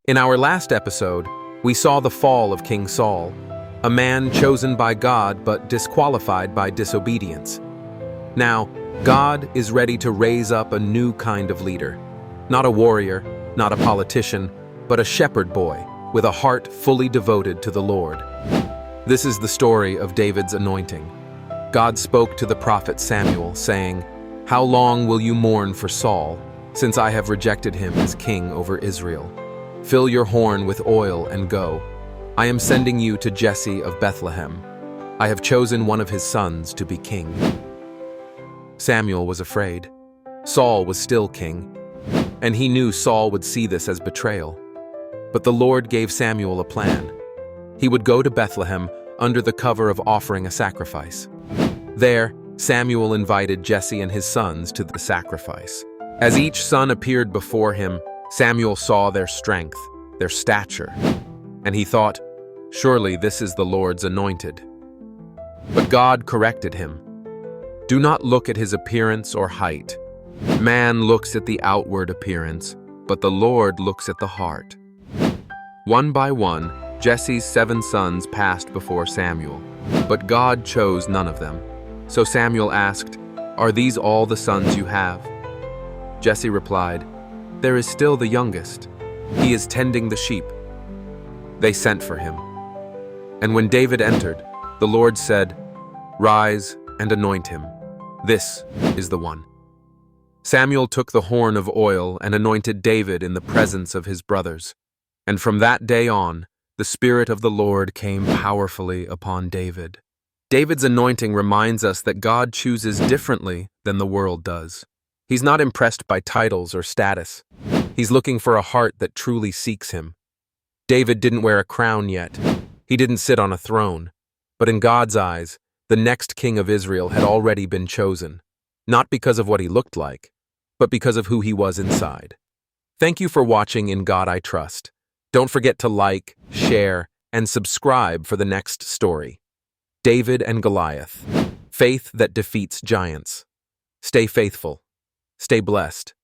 In our last episode, we saw the fall of King Saul, a man chosen by God but disqualified by disobedience. Now, God is ready to raise up a new kind of leader. Not a warrior, not a politician, but a shepherd boy with a heart fully devoted to the Lord. This is the story of David's anointing. God spoke to the prophet Samuel, saying, "How long will you mourn for Saul, since I have rejected him as king over Israel? Fill your horn with oil and go. I am sending you to Jesse of Bethlehem. I have chosen one of his sons to be king." Samuel was afraid. Saul was still king, and he knew Saul would see this as betrayal. But the Lord gave Samuel a plan. He would go to Bethlehem under the cover of offering a sacrifice. There, Samuel invited Jesse and his sons to the sacrifice. As each son appeared before him, Samuel saw their strength, their stature, and he thought, "Surely this is the Lord's anointed." But God corrected him. "Do not look at his appearance or height. Man looks at the outward appearance, but the Lord looks at the heart." One by one, Jesse's 7 sons passed before Samuel, but God chose none of them. So Samuel asked, "Are these all the sons you have?" Jesse replied, "There is still the youngest. He is tending the sheep." They sent for him. And when David entered, the Lord said, "Rise and anoint him. This is the one." Samuel took the horn of oil and anointed David in the presence of his brothers. And from that day on, the Spirit of the Lord came powerfully upon David. David's anointing reminds us that God chooses differently than the world does. He's not impressed by titles or status. He's looking for a heart that truly seeks him. David didn't wear a crown yet. He didn't sit on a throne. But in God's eyes, the next king of Israel had already been chosen, not because of what he looked like, but because of who he was inside. Thank you for watching In God I Trust. Don't forget to like, share, and subscribe for the next story. David and Goliath. Faith that defeats giants. Stay faithful. Stay blessed.